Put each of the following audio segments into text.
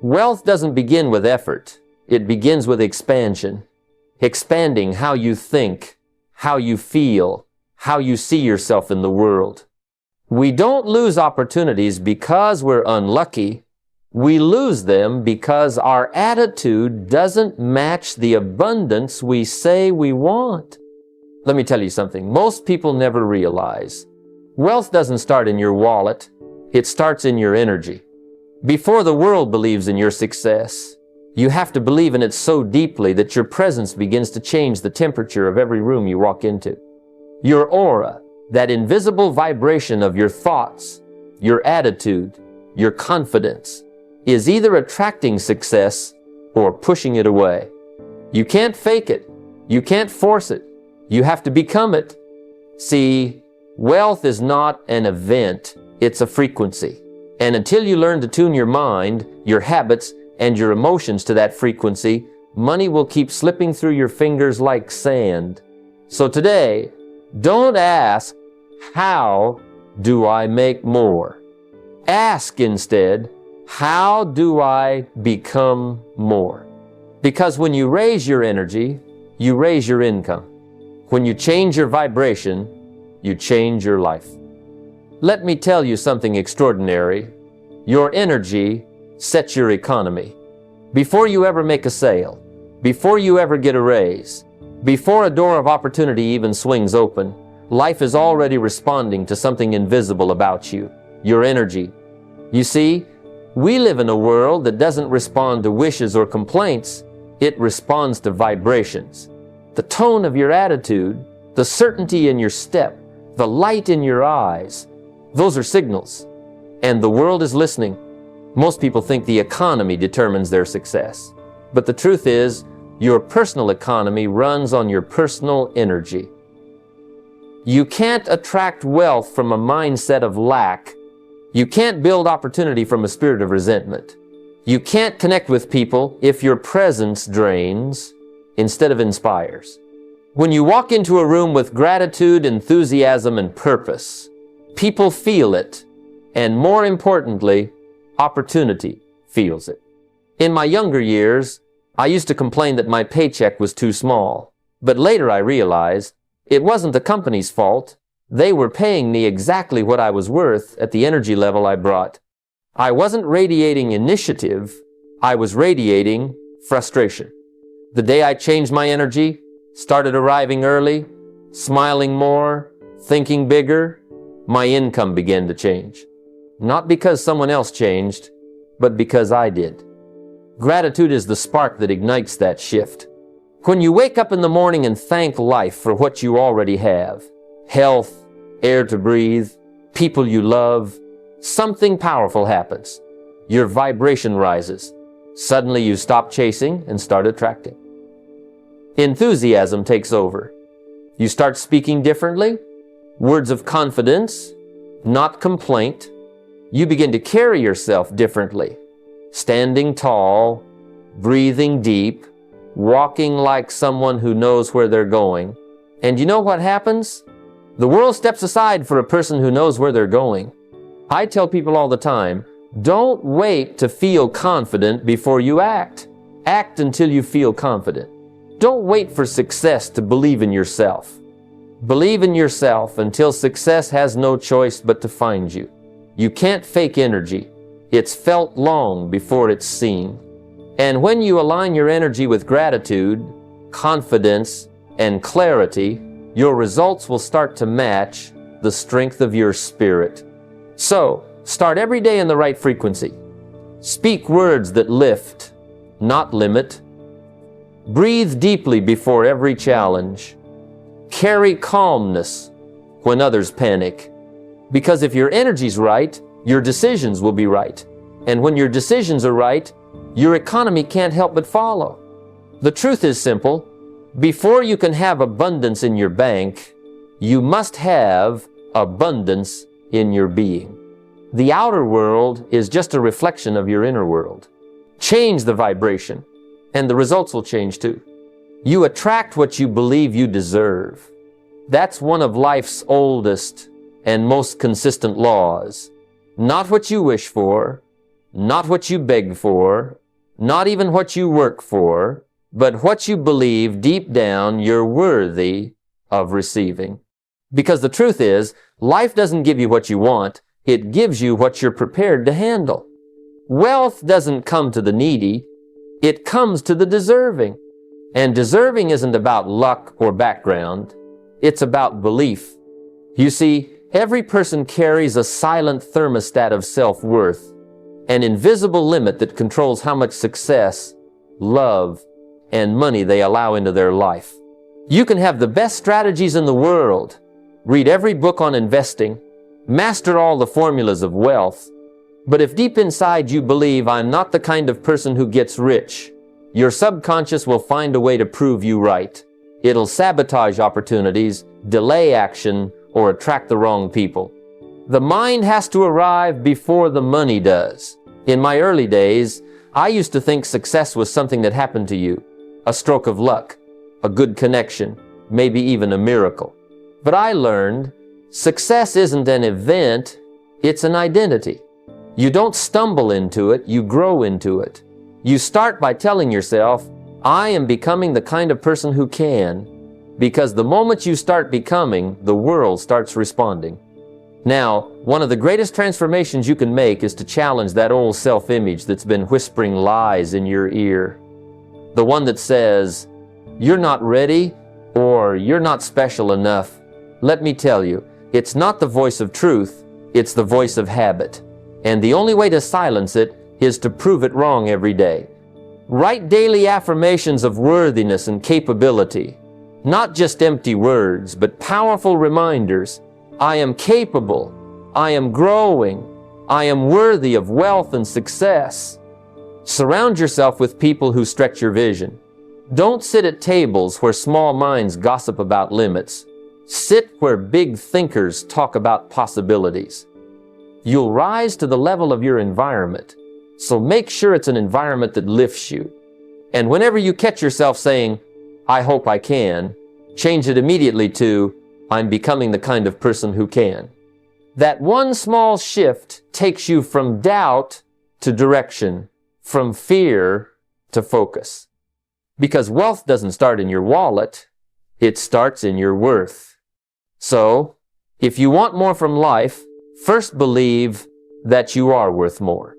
Wealth doesn't begin with effort. It begins with expansion. Expanding how you think, how you feel, how you see yourself in the world. We don't lose opportunities because we're unlucky. We lose them because our attitude doesn't match the abundance we say we want. Let me tell you something. Most people never realize wealth doesn't start in your wallet. It starts in your energy. Before the world believes in your success, you have to believe in it so deeply that your presence begins to change the temperature of every room you walk into. Your aura, that invisible vibration of your thoughts, your attitude, your confidence, is either attracting success or pushing it away. You can't fake it. You can't force it. You have to become it. See, wealth is not an event, it's a frequency. And until you learn to tune your mind, your habits, and your emotions to that frequency, money will keep slipping through your fingers like sand. So today, don't ask, how do I make more? Ask instead, how do I become more? Because when you raise your energy, you raise your income. When you change your vibration, you change your life. Let me tell you something extraordinary. Your energy sets your economy. Before you ever make a sale, before you ever get a raise, before a door of opportunity even swings open, life is already responding to something invisible about you, your energy. You see, we live in a world that doesn't respond to wishes or complaints. It responds to vibrations. The tone of your attitude, the certainty in your step, the light in your eyes, those are signals. And the world is listening. Most people think the economy determines their success. But the truth is, your personal economy runs on your personal energy. You can't attract wealth from a mindset of lack. You can't build opportunity from a spirit of resentment. You can't connect with people if your presence drains instead of inspires. When you walk into a room with gratitude, enthusiasm, and purpose, people feel it, and more importantly, opportunity feels it. In my younger years, I used to complain that my paycheck was too small, but later I realized it wasn't the company's fault. They were paying me exactly what I was worth at the energy level I brought. I wasn't radiating initiative, I was radiating frustration. The day I changed my energy, started arriving early, smiling more, thinking bigger, my income began to change. Not because someone else changed, but because I did. Gratitude is the spark that ignites that shift. When you wake up in the morning and thank life for what you already have, health, air to breathe, people you love, something powerful happens. Your vibration rises. Suddenly you stop chasing and start attracting. Enthusiasm takes over. You start speaking differently, words of confidence, not complaint. You begin to carry yourself differently, standing tall, breathing deep, walking like someone who knows where they're going. And you know what happens? The world steps aside for a person who knows where they're going. I tell people all the time, don't wait to feel confident before you act. Act until you feel confident. Don't wait for success to believe in yourself. Believe in yourself until success has no choice but to find you. You can't fake energy. It's felt long before it's seen. And when you align your energy with gratitude, confidence, and clarity, your results will start to match the strength of your spirit. So, start every day in the right frequency. Speak words that lift, not limit. Breathe deeply before every challenge. Carry calmness when others panic. Because if your energy's right, your decisions will be right. And when your decisions are right, your economy can't help but follow. The truth is simple. Before you can have abundance in your bank, you must have abundance in your being. The outer world is just a reflection of your inner world. Change the vibration, and the results will change too. You attract what you believe you deserve. That's one of life's oldest and most consistent laws. Not what you wish for, not what you beg for, not even what you work for, but what you believe deep down you're worthy of receiving. Because the truth is, life doesn't give you what you want, it gives you what you're prepared to handle. Wealth doesn't come to the needy, it comes to the deserving. And deserving isn't about luck or background, it's about belief. You see, every person carries a silent thermostat of self-worth, an invisible limit that controls how much success, love, and money they allow into their life. You can have the best strategies in the world, read every book on investing, master all the formulas of wealth, but if deep inside you believe I'm not the kind of person who gets rich, your subconscious will find a way to prove you right. It'll sabotage opportunities, delay action, or attract the wrong people. The mind has to arrive before the money does. In my early days, I used to think success was something that happened to you, a stroke of luck, a good connection, maybe even a miracle. But I learned success isn't an event, it's an identity. You don't stumble into it, you grow into it. You start by telling yourself, I am becoming the kind of person who can, because the moment you start becoming, the world starts responding. Now, one of the greatest transformations you can make is to challenge that old self-image that's been whispering lies in your ear. The one that says, you're not ready, or you're not special enough. Let me tell you, it's not the voice of truth, it's the voice of habit. And the only way to silence it is to prove it wrong every day. Write daily affirmations of worthiness and capability. Not just empty words, but powerful reminders. I am capable. I am growing. I am worthy of wealth and success. Surround yourself with people who stretch your vision. Don't sit at tables where small minds gossip about limits. Sit where big thinkers talk about possibilities. You'll rise to the level of your environment, so make sure it's an environment that lifts you. And whenever you catch yourself saying, I hope I can, change it immediately to, I'm becoming the kind of person who can. That one small shift takes you from doubt to direction, from fear to focus. Because wealth doesn't start in your wallet, it starts in your worth. So, if you want more from life, first believe that you are worth more.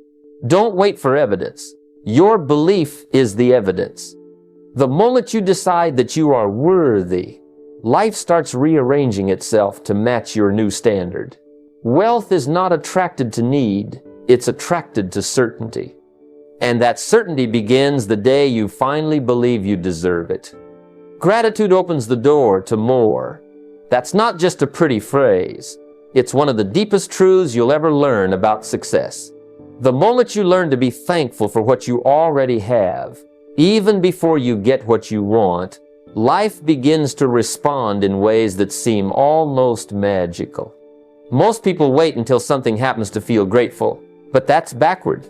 Don't wait for evidence. Your belief is the evidence. The moment you decide that you are worthy, life starts rearranging itself to match your new standard. Wealth is not attracted to need, it's attracted to certainty. And that certainty begins the day you finally believe you deserve it. Gratitude opens the door to more. That's not just a pretty phrase. It's one of the deepest truths you'll ever learn about success. The moment you learn to be thankful for what you already have, even before you get what you want, life begins to respond in ways that seem almost magical. Most people wait until something happens to feel grateful, but that's backward.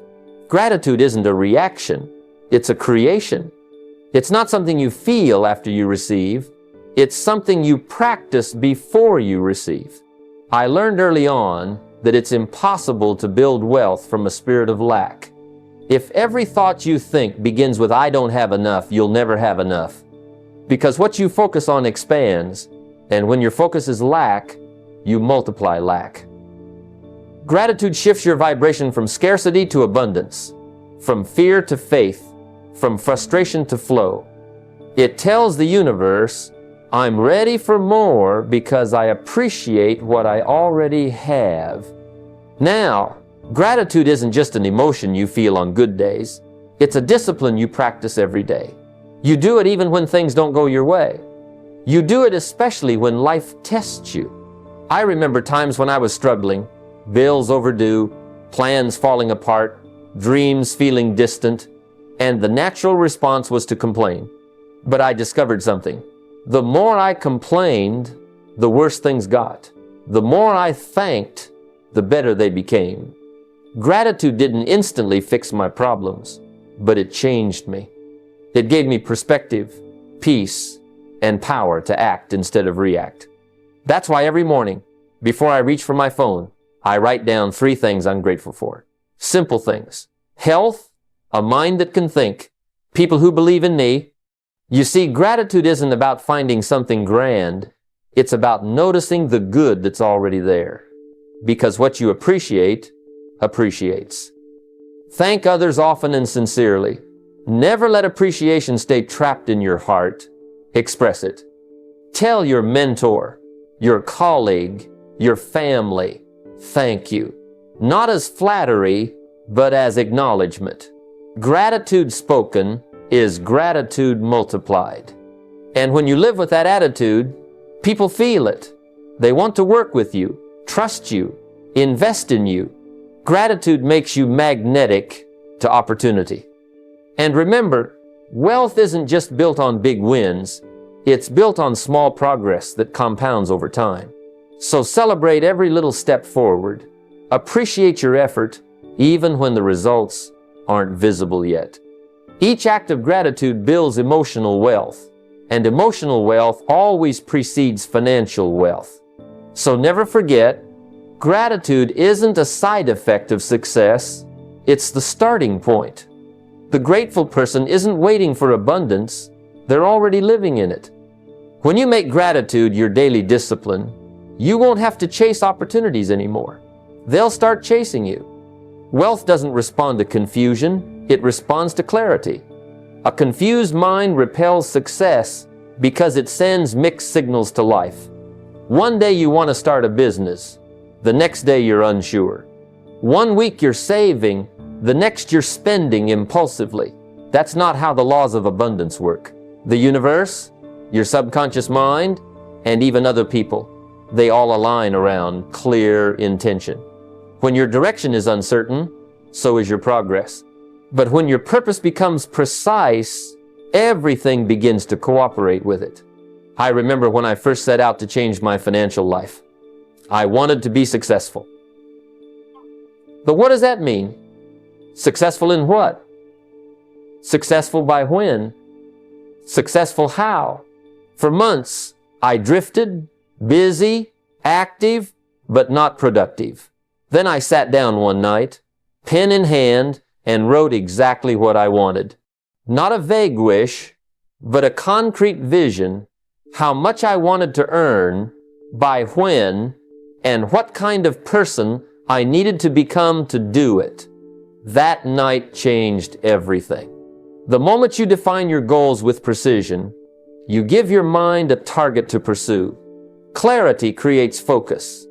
Gratitude isn't a reaction, it's a creation. It's not something you feel after you receive, it's something you practice before you receive. I learned early on that it's impossible to build wealth from a spirit of lack. If every thought you think begins with I don't have enough, you'll never have enough. Because what you focus on expands, and when your focus is lack, you multiply lack. Gratitude shifts your vibration from scarcity to abundance, from fear to faith, from frustration to flow. It tells the universe, I'm ready for more because I appreciate what I already have. Now, gratitude isn't just an emotion you feel on good days. It's a discipline you practice every day. You do it even when things don't go your way. You do it especially when life tests you. I remember times when I was struggling, bills overdue, plans falling apart, dreams feeling distant, and the natural response was to complain. But I discovered something. The more I complained, the worse things got. The more I thanked, the better they became. Gratitude didn't instantly fix my problems, but it changed me. It gave me perspective, peace, and power to act instead of react. That's why every morning, before I reach for my phone, I write down 3 things I'm grateful for. Simple things. health, a mind that can think, people who believe in me. You see, gratitude isn't about finding something grand. It's about noticing the good that's already there. Because what you appreciate, appreciates. Thank others often and sincerely. Never let appreciation stay trapped in your heart. Express it. Tell your mentor, your colleague, your family, thank you. Not as flattery, but as acknowledgement. Gratitude spoken is gratitude multiplied. And when you live with that attitude, people feel it. They want to work with you, trust you, invest in you. Gratitude makes you magnetic to opportunity. And remember, wealth isn't just built on big wins. It's built on small progress that compounds over time. So celebrate every little step forward. Appreciate your effort, even when the results aren't visible yet. Each act of gratitude builds emotional wealth, and emotional wealth always precedes financial wealth. So never forget, gratitude isn't a side effect of success, it's the starting point. The grateful person isn't waiting for abundance, they're already living in it. When you make gratitude your daily discipline, you won't have to chase opportunities anymore. They'll start chasing you. Wealth doesn't respond to confusion, it responds to clarity. A confused mind repels success because it sends mixed signals to life. One day you want to start a business, the next day you're unsure. One week you're saving, the next you're spending impulsively. That's not how the laws of abundance work. The universe, your subconscious mind, and even other people, they all align around clear intention. When your direction is uncertain, so is your progress. But when your purpose becomes precise, everything begins to cooperate with it. I remember when I first set out to change my financial life. I wanted to be successful. But what does that mean? Successful in what? Successful by when? Successful how? For months, I drifted, busy, active, but not productive. Then I sat down one night, pen in hand, and wrote exactly what I wanted. Not a vague wish, but a concrete vision, how much I wanted to earn, by when, and what kind of person I needed to become to do it. That night changed everything. The moment you define your goals with precision, you give your mind a target to pursue. Clarity creates focus,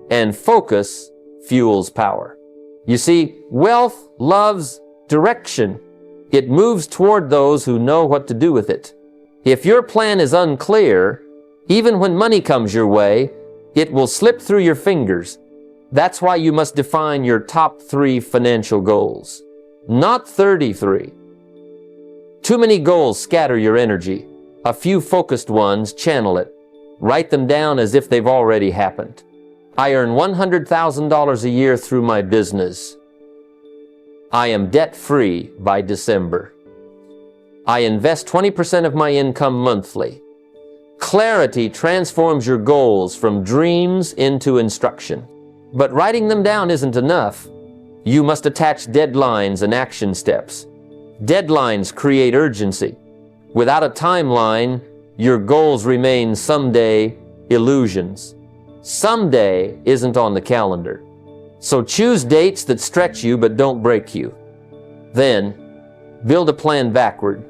and focus fuels power. You see, wealth loves direction. It moves toward those who know what to do with it. If your plan is unclear, even when money comes your way, it will slip through your fingers. That's why you must define your top 3 financial goals, not 33. Too many goals scatter your energy. A few focused ones channel it. Write them down as if they've already happened. I earn $100,000 a year through my business. I am debt-free by December. I invest 20% of my income monthly. Clarity transforms your goals from dreams into instruction. But writing them down isn't enough. You must attach deadlines and action steps. Deadlines create urgency. Without a timeline, your goals remain someday illusions. Someday isn't on the calendar. So choose dates that stretch you but don't break you. Then, build a plan backward.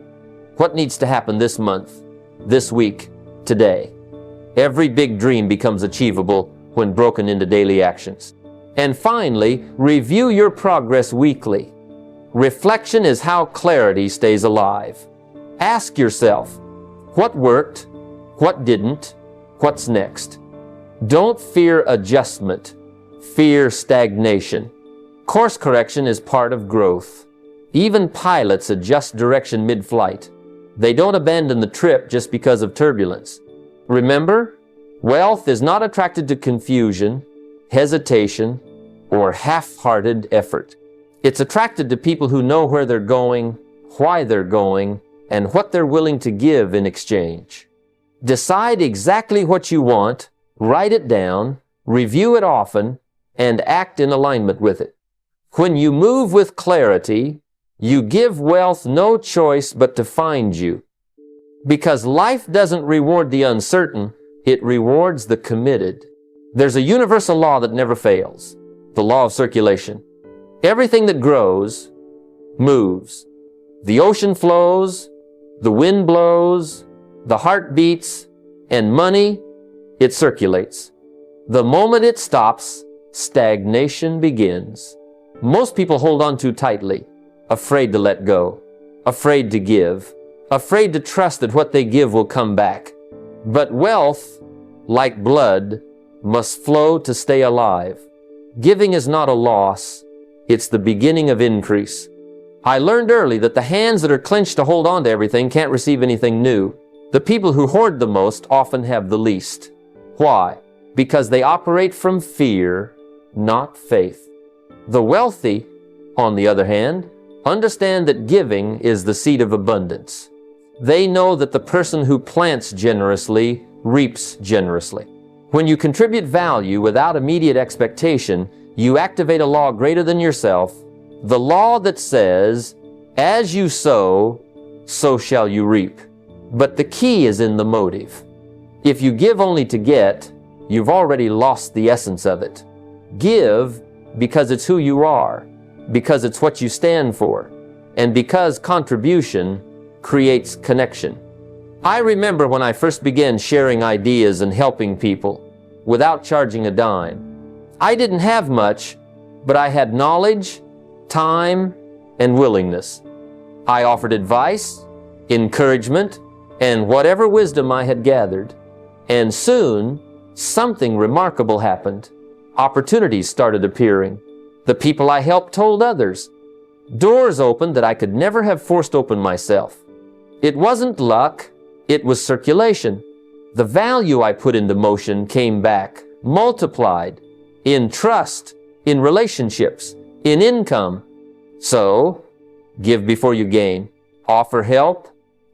What needs to happen this month, this week, today? Every big dream becomes achievable when broken into daily actions. And finally, review your progress weekly. Reflection is how clarity stays alive. Ask yourself, what worked? What didn't? What's next? Don't fear adjustment. Fear stagnation. Course correction is part of growth. Even pilots adjust direction mid-flight. They don't abandon the trip just because of turbulence. Remember, wealth is not attracted to confusion, hesitation, or half-hearted effort. It's attracted to people who know where they're going, why they're going, and what they're willing to give in exchange. Decide exactly what you want, write it down, review it often, and act in alignment with it. When you move with clarity, you give wealth no choice but to find you. Because life doesn't reward the uncertain, it rewards the committed. There's a universal law that never fails, the law of circulation. Everything that grows moves. The ocean flows, the wind blows, the heart beats, and money, it circulates. The moment it stops, stagnation begins. Most people hold on too tightly, afraid to let go, afraid to give, afraid to trust that what they give will come back. But wealth, like blood, must flow to stay alive. Giving is not a loss, it's the beginning of increase. I learned early that the hands that are clenched to hold on to everything can't receive anything new. The people who hoard the most often have the least. Why? Because they operate from fear, not faith. The wealthy, on the other hand, understand that giving is the seed of abundance. They know that the person who plants generously reaps generously. When you contribute value without immediate expectation, you activate a law greater than yourself, the law that says, as you sow, so shall you reap. But the key is in the motive. If you give only to get, you've already lost the essence of it. Give because it's who you are, because it's what you stand for, and because contribution creates connection. I remember when I first began sharing ideas and helping people without charging a dime. I didn't have much, but I had knowledge, time, and willingness. I offered advice, encouragement, and whatever wisdom I had gathered. And soon, something remarkable happened. Opportunities started appearing. The people I helped told others. Doors opened that I could never have forced open myself. It wasn't luck, it was circulation. The value I put into motion came back, multiplied, in trust, in relationships, in income. So, give before you gain. Offer help,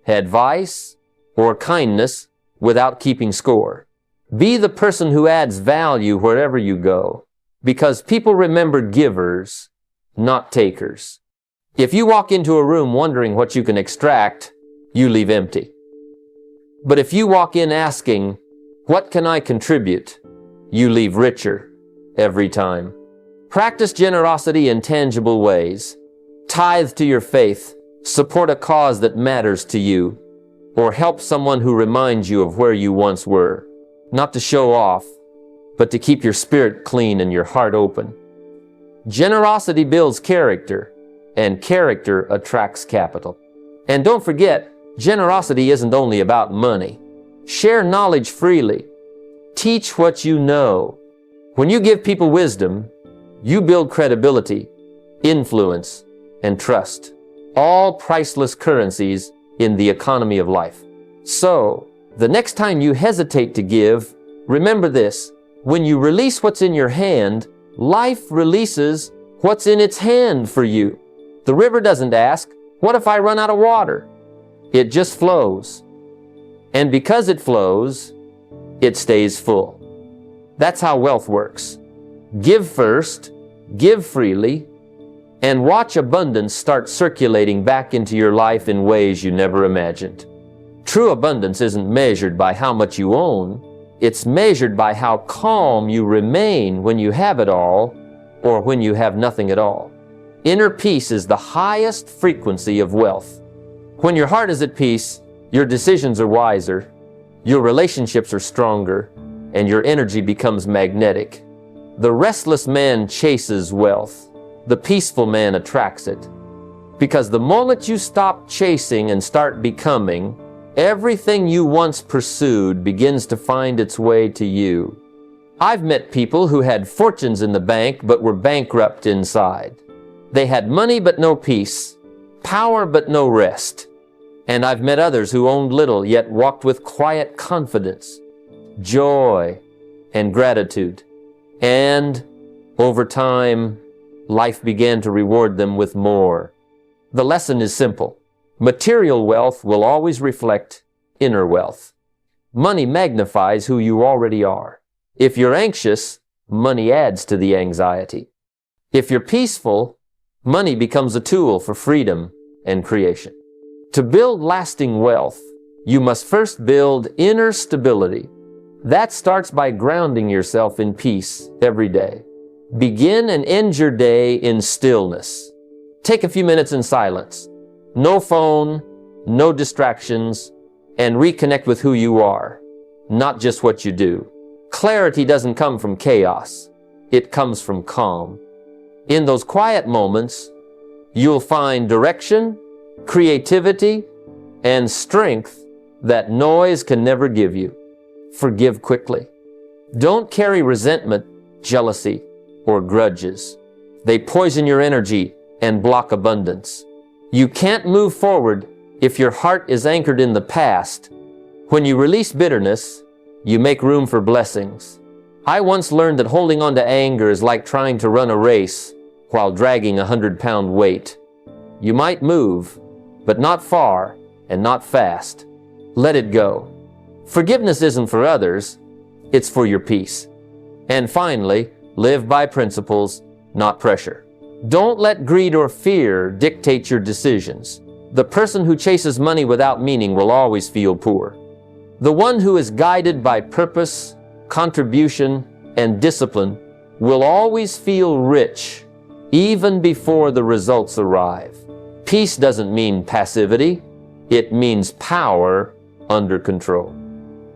advice, or kindness without keeping score. Be the person who adds value wherever you go, because people remember givers, not takers. If you walk into a room wondering what you can extract, you leave empty. But if you walk in asking, what can I contribute? You leave richer every time. Practice generosity in tangible ways. Tithe to your faith. Support a cause that matters to you. Or help someone who reminds you of where you once were. Not to show off, but to keep your spirit clean and your heart open. Generosity builds character, and character attracts capital. And don't forget, generosity isn't only about money. Share knowledge freely. Teach what you know. When you give people wisdom, you build credibility, influence, and trust. All priceless currencies in the economy of life. So, the next time you hesitate to give, remember this. When you release what's in your hand, life releases what's in its hand for you. The river doesn't ask, what if I run out of water? It just flows. And because it flows, it stays full. That's how wealth works. Give first, give freely, and watch abundance start circulating back into your life in ways you never imagined. True abundance isn't measured by how much you own. It's measured by how calm you remain when you have it all or when you have nothing at all. Inner peace is the highest frequency of wealth. When your heart is at peace, your decisions are wiser, your relationships are stronger, and your energy becomes magnetic. The restless man chases wealth. The peaceful man attracts it. Because the moment you stop chasing and start becoming, everything you once pursued begins to find its way to you. I've met people who had fortunes in the bank but were bankrupt inside. They had money but no peace, power but no rest. And I've met others who owned little yet walked with quiet confidence, joy, and gratitude. And over time, life began to reward them with more. The lesson is simple. Material wealth will always reflect inner wealth. Money magnifies who you already are. If you're anxious, money adds to the anxiety. If you're peaceful, money becomes a tool for freedom and creation. To build lasting wealth, you must first build inner stability. That starts by grounding yourself in peace every day. Begin and end your day in stillness. Take a few minutes in silence. No phone, no distractions, and reconnect with who you are, not just what you do. Clarity doesn't come from chaos. It comes from calm. In those quiet moments, you'll find direction, creativity, and strength that noise can never give you. Forgive quickly. Don't carry resentment, jealousy, or grudges. They poison your energy and block abundance. You can't move forward if your heart is anchored in the past. When you release bitterness, you make room for blessings. I once learned that holding on to anger is like trying to run a race while dragging a 100-pound weight. You might move, but not far and not fast. Let it go. Forgiveness isn't for others, it's for your peace. And finally, live by principles, not pressure. Don't let greed or fear dictate your decisions. The person who chases money without meaning will always feel poor. The one who is guided by purpose, contribution, and discipline will always feel rich, even before the results arrive. Peace doesn't mean passivity. It means power under control.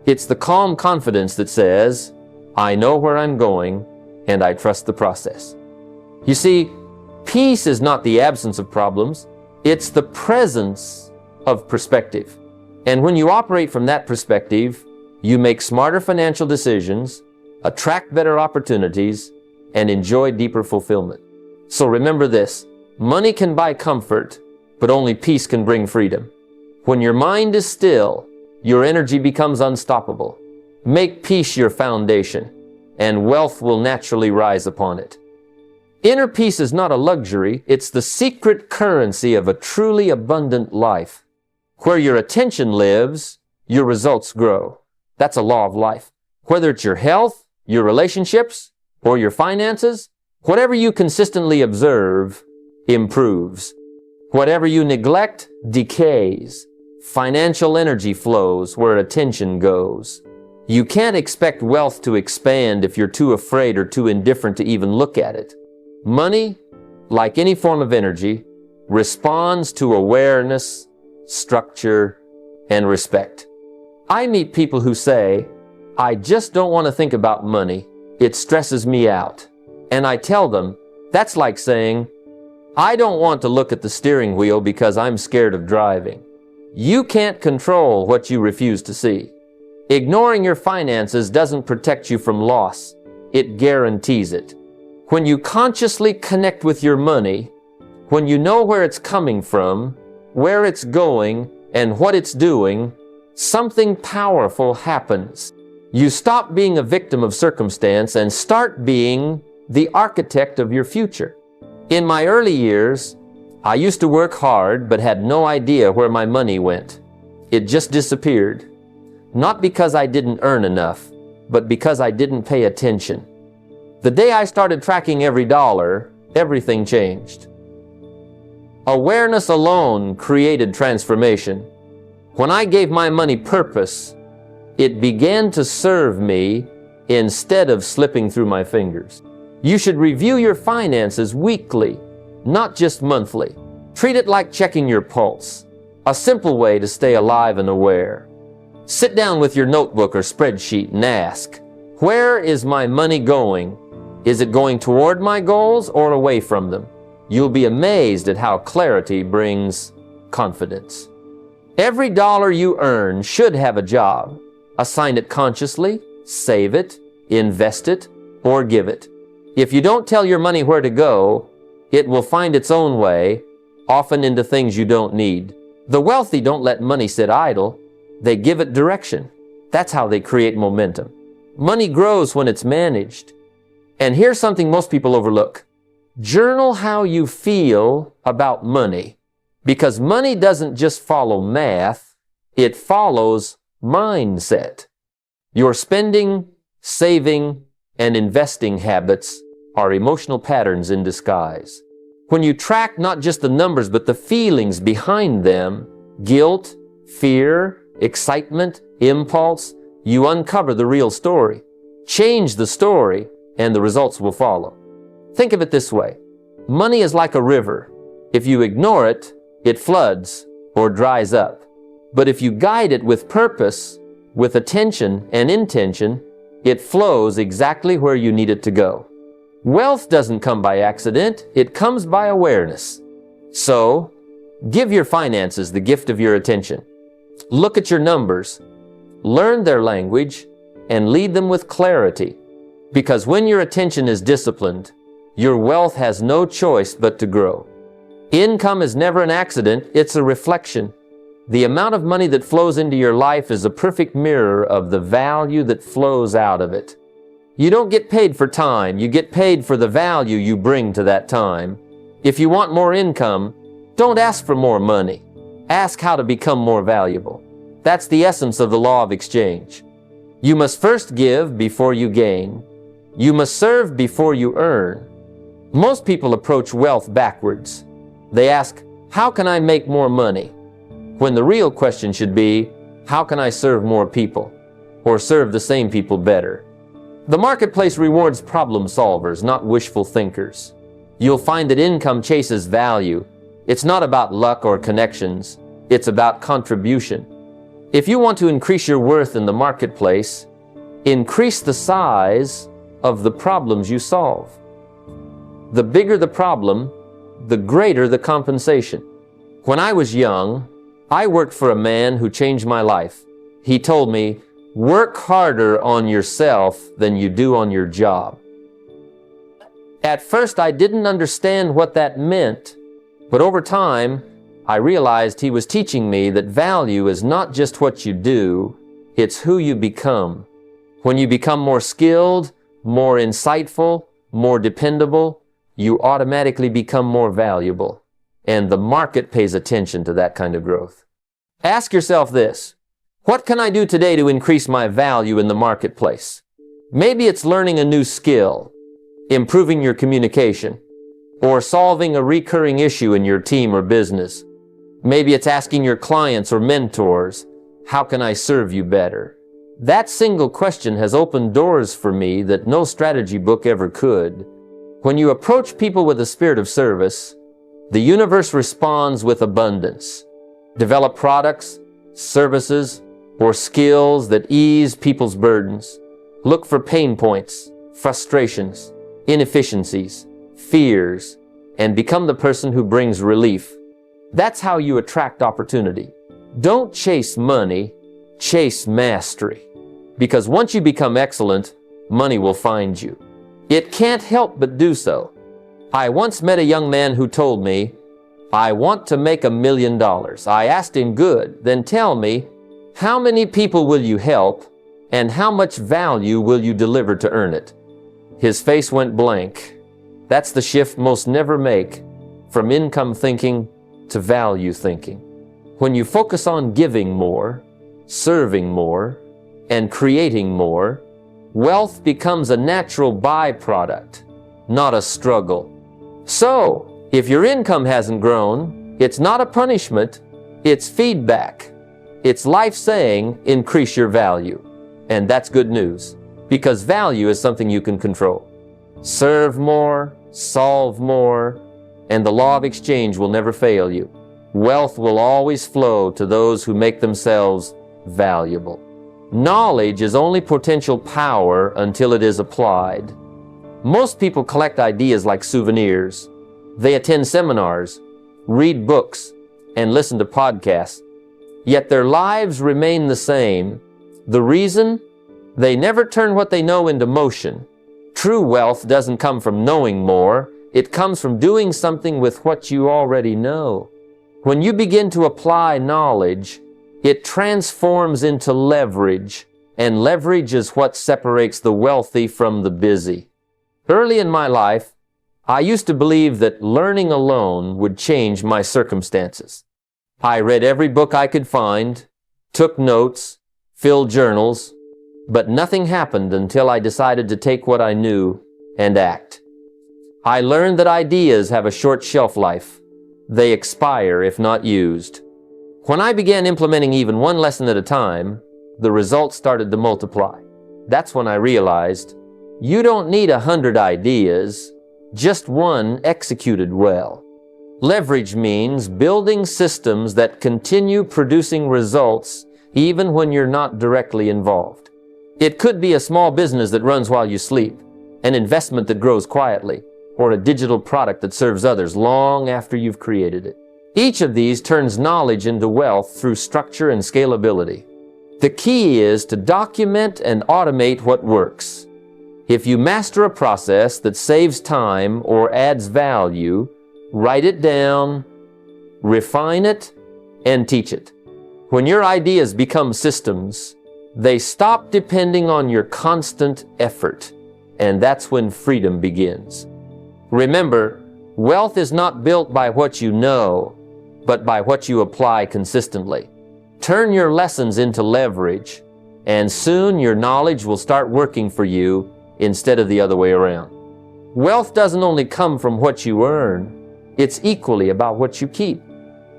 It's the calm confidence that says, I know where I'm going, and I trust the process. You see, peace is not the absence of problems. It's the presence of perspective. And when you operate from that perspective, you make smarter financial decisions, attract better opportunities, and enjoy deeper fulfillment. So remember this, money can buy comfort, but only peace can bring freedom. When your mind is still, your energy becomes unstoppable. Make peace your foundation, and wealth will naturally rise upon it. Inner peace is not a luxury, it's the secret currency of a truly abundant life. Where your attention lives, your results grow. That's a law of life. Whether it's your health, your relationships, or your finances, whatever you consistently observe improves. Whatever you neglect decays. Financial energy flows where attention goes. You can't expect wealth to expand if you're too afraid or too indifferent to even look at it. Money, like any form of energy, responds to awareness, structure, and respect. I meet people who say, I just don't want to think about money. It stresses me out. And I tell them, that's like saying, I don't want to look at the steering wheel because I'm scared of driving. You can't control what you refuse to see. Ignoring your finances doesn't protect you from loss. It guarantees it. When you consciously connect with your money, when you know where it's coming from, where it's going, and what it's doing, something powerful happens. You stop being a victim of circumstance and start being the architect of your future. In my early years, I used to work hard but had no idea where my money went. It just disappeared. Not because I didn't earn enough, but because I didn't pay attention. The day I started tracking every dollar, everything changed. Awareness alone created transformation. When I gave my money purpose, it began to serve me instead of slipping through my fingers. You should review your finances weekly, not just monthly. Treat it like checking your pulse, a simple way to stay alive and aware. Sit down with your notebook or spreadsheet and ask, where is my money going? Is it going toward my goals or away from them? You'll be amazed at how clarity brings confidence. Every dollar you earn should have a job. Assign it consciously, save it, invest it, or give it. If you don't tell your money where to go, it will find its own way, often into things you don't need. The wealthy don't let money sit idle. They give it direction. That's how they create momentum. Money grows when it's managed. And here's something most people overlook. Journal how you feel about money, because money doesn't just follow math, it follows mindset. Your spending, saving, and investing habits are emotional patterns in disguise. When you track not just the numbers but the feelings behind them, guilt, fear, excitement, impulse, you uncover the real story. Change the story and the results will follow. Think of it this way. Money is like a river. If you ignore it, it floods or dries up. But if you guide it with purpose, with attention and intention, it flows exactly where you need it to go. Wealth doesn't come by accident, it comes by awareness. So, give your finances the gift of your attention. Look at your numbers, learn their language, and lead them with clarity. Because when your attention is disciplined, your wealth has no choice but to grow. Income is never an accident, it's a reflection. The amount of money that flows into your life is a perfect mirror of the value that flows out of it. You don't get paid for time, you get paid for the value you bring to that time. If you want more income, don't ask for more money. Ask how to become more valuable. That's the essence of the law of exchange. You must first give before you gain. You must serve before you earn. Most people approach wealth backwards. They ask, how can I make more money? When the real question should be, how can I serve more people? Or serve the same people better? The marketplace rewards problem solvers, not wishful thinkers. You'll find that income chases value. It's not about luck or connections. It's about contribution. If you want to increase your worth in the marketplace, increase the size of the problems you solve. The bigger the problem, the greater the compensation. When I was young, I worked for a man who changed my life. He told me, work harder on yourself than you do on your job. At first, I didn't understand what that meant, but over time, I realized he was teaching me that value is not just what you do, it's who you become. When you become more skilled, more insightful, more dependable, you automatically become more valuable. And the market pays attention to that kind of growth. Ask yourself this, what can I do today to increase my value in the marketplace? Maybe it's learning a new skill, improving your communication, or solving a recurring issue in your team or business. Maybe it's asking your clients or mentors, how can I serve you better? That single question has opened doors for me that no strategy book ever could. When you approach people with a spirit of service, the universe responds with abundance. Develop products, services, or skills that ease people's burdens. Look for pain points, frustrations, inefficiencies, fears, and become the person who brings relief. That's how you attract opportunity. Don't chase money, chase mastery. Because once you become excellent, money will find you. It can't help but do so. I once met a young man who told me, I want to make $1 million. I asked him, good, then tell me, how many people will you help and how much value will you deliver to earn it? His face went blank. That's the shift most never make, from income thinking to value thinking. When you focus on giving more, serving more, and creating more, wealth becomes a natural byproduct, not a struggle. So, if your income hasn't grown, it's not a punishment, it's feedback. It's life saying, increase your value. And that's good news, because value is something you can control. Serve more, solve more, and the law of exchange will never fail you. Wealth will always flow to those who make themselves valuable. Knowledge is only potential power until it is applied. Most people collect ideas like souvenirs. They attend seminars, read books, and listen to podcasts. Yet their lives remain the same. The reason? They never turn what they know into motion. True wealth doesn't come from knowing more. It comes from doing something with what you already know. When you begin to apply knowledge, it transforms into leverage, and leverage is what separates the wealthy from the busy. Early in my life, I used to believe that learning alone would change my circumstances. I read every book I could find, took notes, filled journals, but nothing happened until I decided to take what I knew and act. I learned that ideas have a short shelf life. They expire if not used. When I began implementing even one lesson at a time, the results started to multiply. That's when I realized you don't need 100 ideas, just one executed well. Leverage means building systems that continue producing results even when you're not directly involved. It could be a small business that runs while you sleep, an investment that grows quietly, or a digital product that serves others long after you've created it. Each of these turns knowledge into wealth through structure and scalability. The key is to document and automate what works. If you master a process that saves time or adds value, write it down, refine it, and teach it. When your ideas become systems, they stop depending on your constant effort, and that's when freedom begins. Remember, wealth is not built by what you know, but by what you apply consistently. Turn your lessons into leverage, and soon your knowledge will start working for you instead of the other way around. Wealth doesn't only come from what you earn, it's equally about what you keep.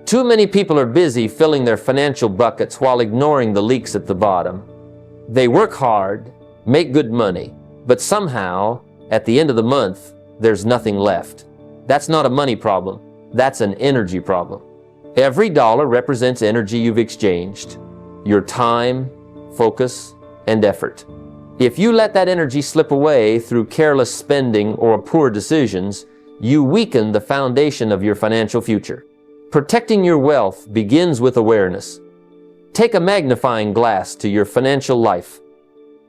Too many people are busy filling their financial buckets while ignoring the leaks at the bottom. They work hard, make good money, but somehow, at the end of the month, there's nothing left. That's not a money problem, that's an energy problem. Every dollar represents energy you've exchanged, your time, focus, and effort. If you let that energy slip away through careless spending or poor decisions, you weaken the foundation of your financial future. Protecting your wealth begins with awareness. Take a magnifying glass to your financial life.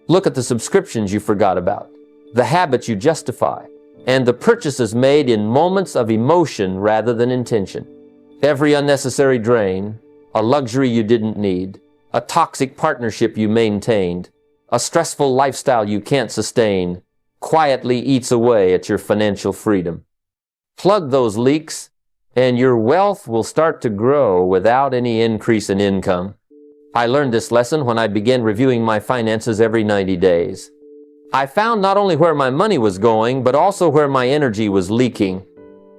Look at the subscriptions you forgot about, the habits you justify, and the purchases made in moments of emotion rather than intention. Every unnecessary drain, a luxury you didn't need, a toxic partnership you maintained, a stressful lifestyle you can't sustain, quietly eats away at your financial freedom. Plug those leaks, and your wealth will start to grow without any increase in income. I learned this lesson when I began reviewing my finances every 90 days. I found not only where my money was going, but also where my energy was leaking,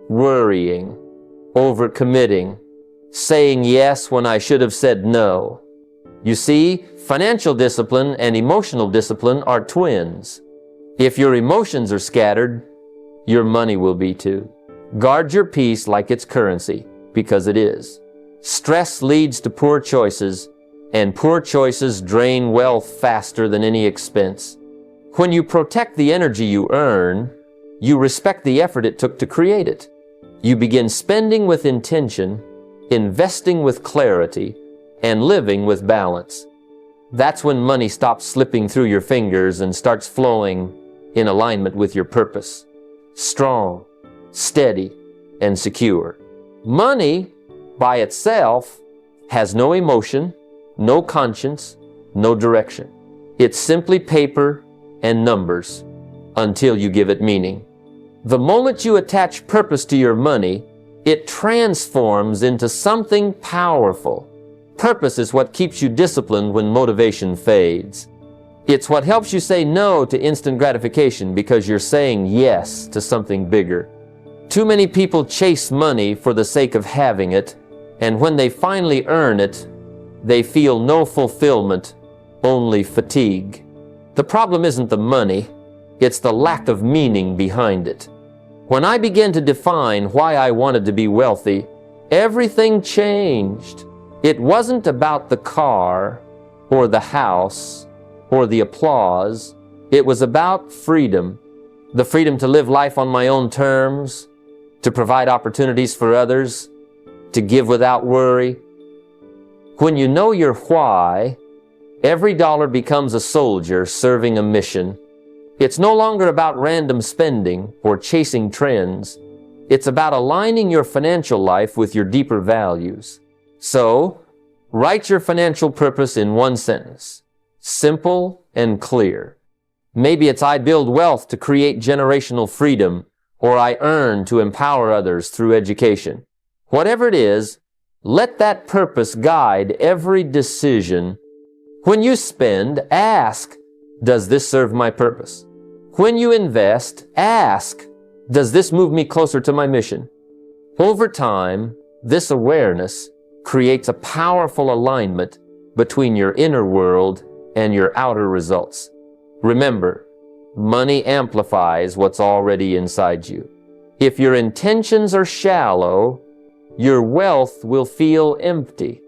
worrying, overcommitting, saying yes when I should have said no. You see, financial discipline and emotional discipline are twins. If your emotions are scattered, your money will be too. Guard your peace like it's currency, because it is. Stress leads to poor choices, and poor choices drain wealth faster than any expense. When you protect the energy you earn, you respect the effort it took to create it. You begin spending with intention, investing with clarity, and living with balance. That's when money stops slipping through your fingers and starts flowing in alignment with your purpose. Strong, steady, and secure. Money, by itself, has no emotion, no conscience, no direction. It's simply paper and numbers until you give it meaning. The moment you attach purpose to your money, it transforms into something powerful. Purpose is what keeps you disciplined when motivation fades. It's what helps you say no to instant gratification because you're saying yes to something bigger. Too many people chase money for the sake of having it, and when they finally earn it, they feel no fulfillment, only fatigue. The problem isn't the money, it's the lack of meaning behind it. When I began to define why I wanted to be wealthy, everything changed. It wasn't about the car, or the house, or the applause. It was about freedom. The freedom to live life on my own terms, to provide opportunities for others, to give without worry. When you know your why, every dollar becomes a soldier serving a mission. It's no longer about random spending or chasing trends. It's about aligning your financial life with your deeper values. So, write your financial purpose in one sentence. Simple and clear. Maybe it's I build wealth to create generational freedom, or I earn to empower others through education. Whatever it is, let that purpose guide every decision. When you spend, ask, does this serve my purpose? When you invest, ask, Does this move me closer to my mission? Over time, this awareness creates a powerful alignment between your inner world and your outer results. Remember, money amplifies what's already inside you. If your intentions are shallow, your wealth will feel empty.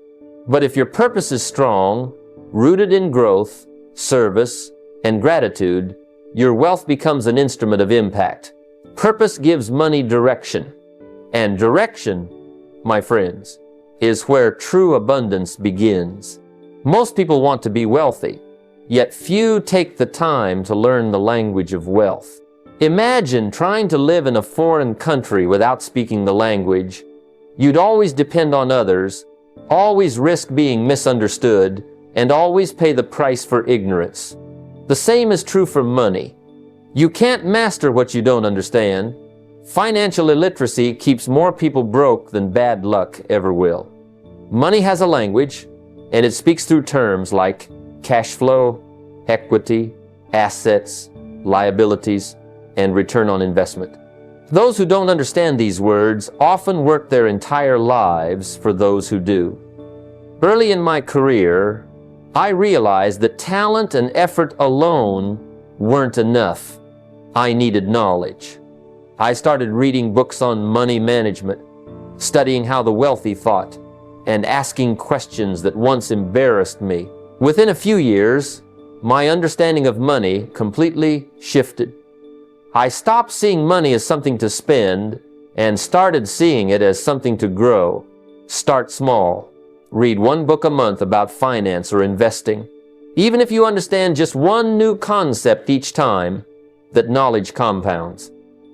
But if your purpose is strong, rooted in growth, service, and gratitude, your wealth becomes an instrument of impact. Purpose gives money direction. And direction, my friends, is where true abundance begins. Most people want to be wealthy, yet few take the time to learn the language of wealth. Imagine trying to live in a foreign country without speaking the language. You'd always depend on others, always risk being misunderstood, and always pay the price for ignorance. The same is true for money. You can't master what you don't understand. Financial illiteracy keeps more people broke than bad luck ever will. Money has a language, and it speaks through terms like cash flow, equity, assets, liabilities, and return on investment. Those who don't understand these words often work their entire lives for those who do. Early in my career, I realized that talent and effort alone weren't enough. I needed knowledge. I started reading books on money management, studying how the wealthy thought, and asking questions that once embarrassed me. Within a few years, my understanding of money completely shifted. I stopped seeing money as something to spend and started seeing it as something to grow. Start small. Read one book a month about finance or investing. Even if you understand just one new concept each time, that knowledge compounds.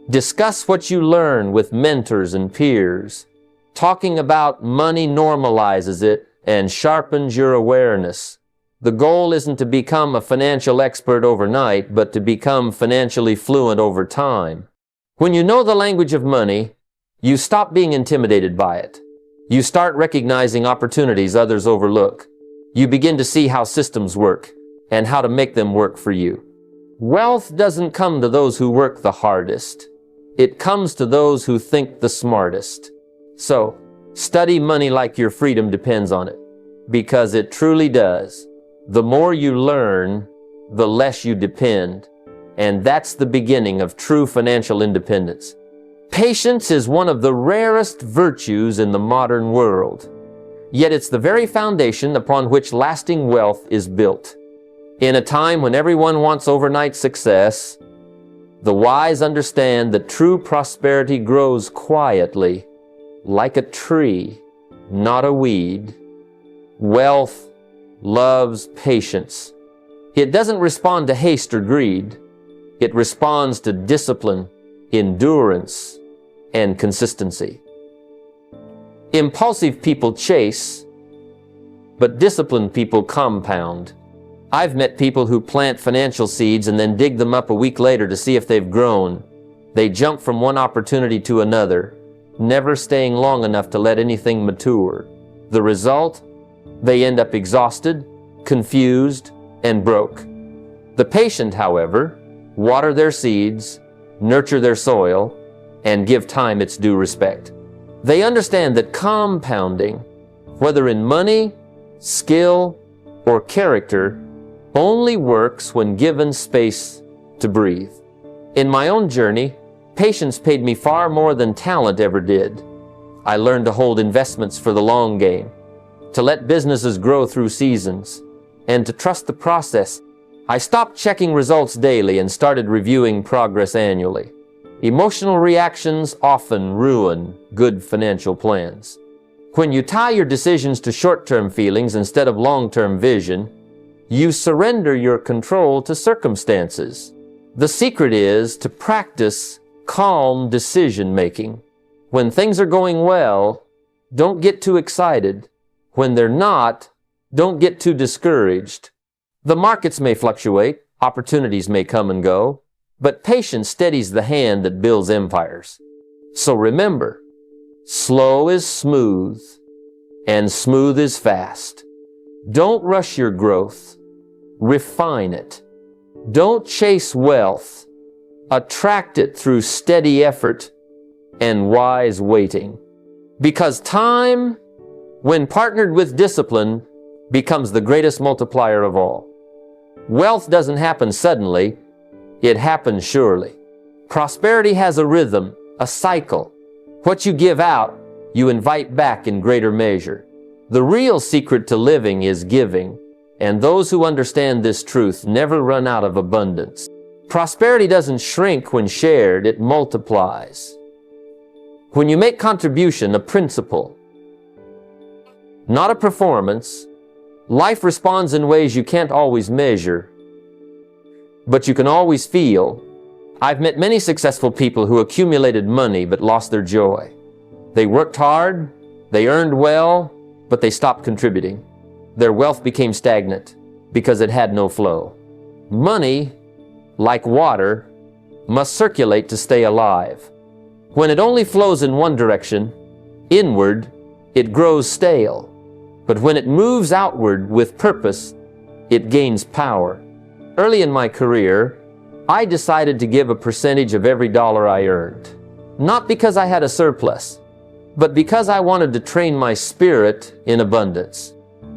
Discuss what you learn with mentors and peers. Talking about money normalizes it and sharpens your awareness. The goal isn't to become a financial expert overnight, but to become financially fluent over time. When you know the language of money, you stop being intimidated by it. You start recognizing opportunities others overlook. You begin to see how systems work and how to make them work for you. Wealth doesn't come to those who work the hardest. It comes to those who think the smartest. So, study money like your freedom depends on it, because it truly does. The more you learn, the less you depend, and that's the beginning of true financial independence. Patience is one of the rarest virtues in the modern world, yet it's the very foundation upon which lasting wealth is built. In a time when everyone wants overnight success, the wise understand that true prosperity grows quietly, like a tree, not a weed. Wealth loves patience. It doesn't respond to haste or greed. It responds to discipline, endurance, and consistency. Impulsive people chase, but disciplined people compound. I've met people who plant financial seeds and then dig them up a week later to see if they've grown. They jump from one opportunity to another, never staying long enough to let anything mature. The result? They end up exhausted, confused, and broke. The patient, however, water their seeds, nurture their soil, and give time its due respect. They understand that compounding, whether in money, skill, or character, only works when given space to breathe. In my own journey, patience paid me far more than talent ever did. I learned to hold investments for the long game, to let businesses grow through seasons, and to trust the process. I stopped checking results daily and started reviewing progress annually. Emotional reactions often ruin good financial plans. When you tie your decisions to short-term feelings instead of long-term vision, you surrender your control to circumstances. The secret is to practice calm decision-making. When things are going well, don't get too excited. When they're not, don't get too discouraged. The markets may fluctuate, opportunities may come and go, but patience steadies the hand that builds empires. So remember, slow is smooth, and smooth is fast. Don't rush your growth. Refine it. Don't chase wealth. Attract it through steady effort and wise waiting. Because time, when partnered with discipline, becomes the greatest multiplier of all. Wealth doesn't happen suddenly, it happens surely. Prosperity has a rhythm, a cycle. What you give out, you invite back in greater measure. The real secret to living is giving, and those who understand this truth never run out of abundance. Prosperity doesn't shrink when shared, it multiplies. When you make contribution a principle, not a performance, life responds in ways you can't always measure, but you can always feel. I've met many successful people who accumulated money but lost their joy. They worked hard, they earned well, but they stopped contributing. Their wealth became stagnant because it had no flow. Money, like water, must circulate to stay alive. When it only flows in one direction, inward, it grows stale. But when it moves outward with purpose, it gains power. Early in my career, I decided to give a percentage of every dollar I earned. Not because I had a surplus, but because I wanted to train my spirit in abundance.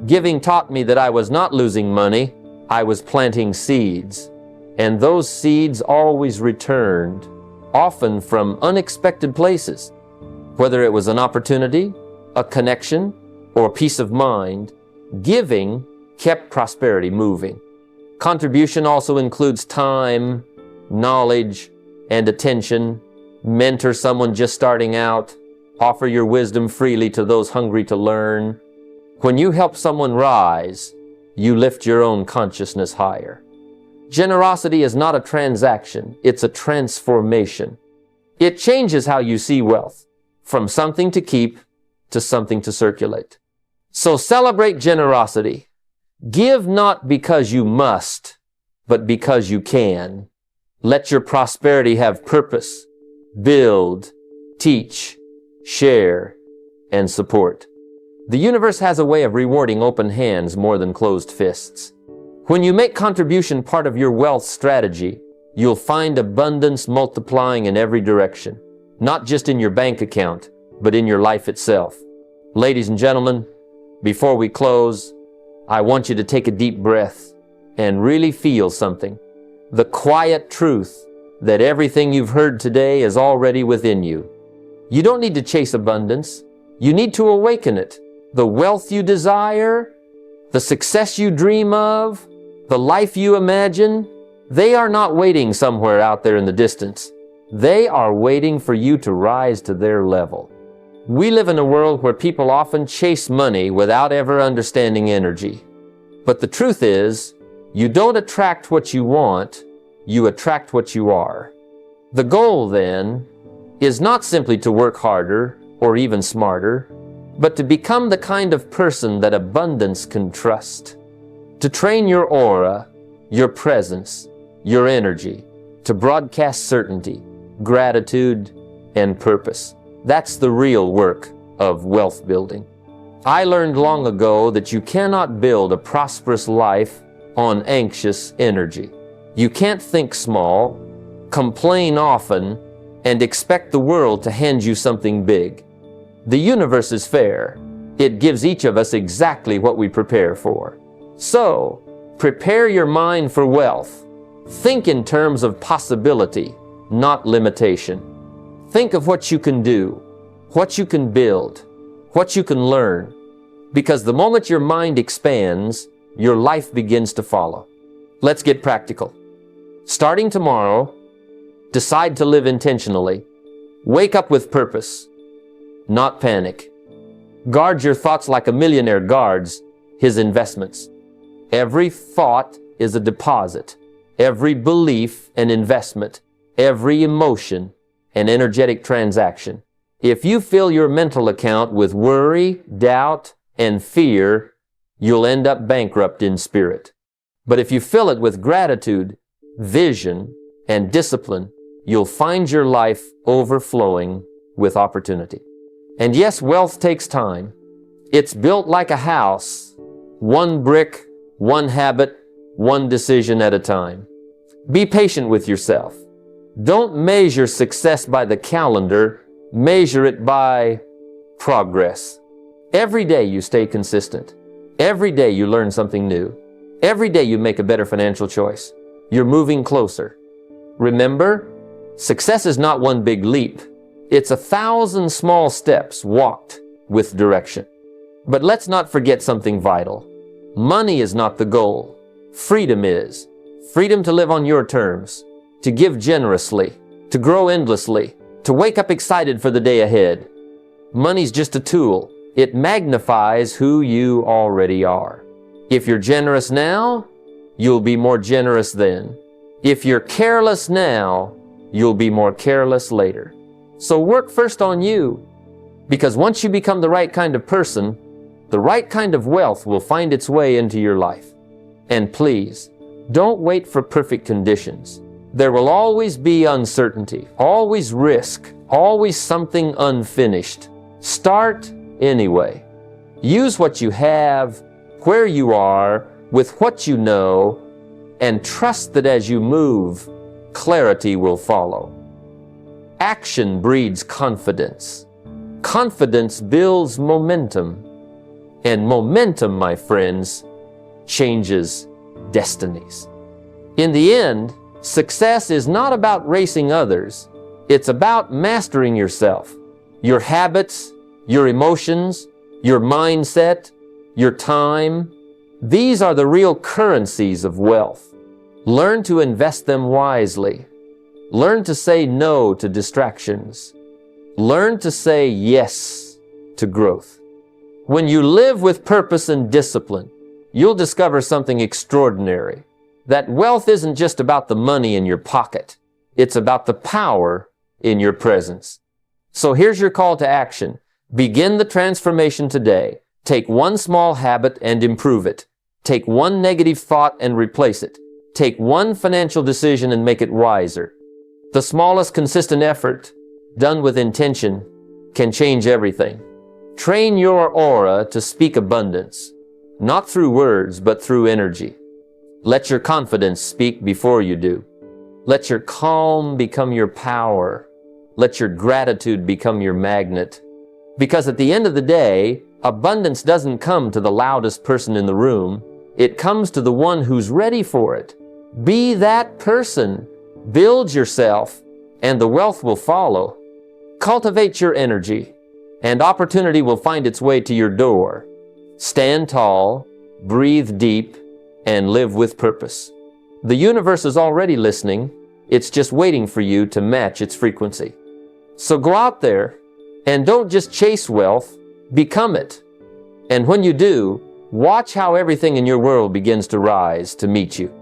Giving taught me that I was not losing money, I was planting seeds. And those seeds always returned, often from unexpected places. Whether it was an opportunity, a connection, or peace of mind, giving kept prosperity moving. Contribution also includes time, knowledge, and attention. Mentor someone just starting out. Offer your wisdom freely to those hungry to learn. When you help someone rise, you lift your own consciousness higher. Generosity is not a transaction, it's a transformation. It changes how you see wealth, from something to keep to something to circulate. So celebrate generosity. Give not because you must, but because you can. Let your prosperity have purpose. Build, teach, share, and support. The universe has a way of rewarding open hands more than closed fists. When you make contribution part of your wealth strategy, you'll find abundance multiplying in every direction, not just in your bank account, but in your life itself. Ladies and gentlemen, before we close, I want you to take a deep breath and really feel something. The quiet truth that everything you've heard today is already within you. You don't need to chase abundance. You need to awaken it. The wealth you desire, the success you dream of, the life you imagine, they are not waiting somewhere out there in the distance. They are waiting for you to rise to their level. We live in a world where people often chase money without ever understanding energy. But the truth is, you don't attract what you want, you attract what you are. The goal, then, is not simply to work harder or even smarter, but to become the kind of person that abundance can trust. To train your aura, your presence, your energy, to broadcast certainty, gratitude, and purpose. That's the real work of wealth building. I learned long ago that you cannot build a prosperous life on anxious energy. You can't think small, complain often, and expect the world to hand you something big. The universe is fair. It gives each of us exactly what we prepare for. So, prepare your mind for wealth. Think in terms of possibility, not limitation. Think of what you can do, what you can build, what you can learn. Because the moment your mind expands, your life begins to follow. Let's get practical. Starting tomorrow, decide to live intentionally. Wake up with purpose, not panic. Guard your thoughts like a millionaire guards his investments. Every thought is a deposit. Every belief an investment. Every emotion an energetic transaction. If you fill your mental account with worry, doubt, and fear, you'll end up bankrupt in spirit. But if you fill it with gratitude, vision, and discipline, you'll find your life overflowing with opportunity. And yes, wealth takes time. It's built like a house, one brick, one habit, one decision at a time. Be patient with yourself. Don't measure success by the calendar, measure it by progress. Every day you stay consistent. Every day you learn something new. Every day you make a better financial choice. You're moving closer. Remember, success is not one big leap. It's 1,000 small steps walked with direction. But let's not forget something vital. Money is not the goal. Freedom is. Freedom to live on your terms, to give generously, to grow endlessly, to wake up excited for the day ahead. Money's just a tool. It magnifies who you already are. If you're generous now, you'll be more generous then. If you're careless now, you'll be more careless later. So work first on you, because once you become the right kind of person, the right kind of wealth will find its way into your life. And please, don't wait for perfect conditions. There will always be uncertainty, always risk, always something unfinished. Start anyway. Use what you have, where you are, with what you know, and trust that as you move, clarity will follow. Action breeds confidence. Confidence builds momentum. And momentum, my friends, changes destinies. In the end, success is not about racing others. It's about mastering yourself, your habits, your emotions, your mindset, your time. These are the real currencies of wealth. Learn to invest them wisely. Learn to say no to distractions. Learn to say yes to growth. When you live with purpose and discipline, you'll discover something extraordinary. That wealth isn't just about the money in your pocket. It's about the power in your presence. So here's your call to action. Begin the transformation today. Take one small habit and improve it. Take one negative thought and replace it. Take one financial decision and make it wiser. The smallest consistent effort, done with intention, can change everything. Train your aura to speak abundance, not through words, but through energy. Let your confidence speak before you do. Let your calm become your power. Let your gratitude become your magnet. Because at the end of the day, abundance doesn't come to the loudest person in the room. It comes to the one who's ready for it. Be that person. Build yourself, and the wealth will follow. Cultivate your energy, and opportunity will find its way to your door. Stand tall, breathe deep, and live with purpose. The universe is already listening. It's just waiting for you to match its frequency. So go out there, and don't just chase wealth, become it. And when you do, watch how everything in your world begins to rise to meet you.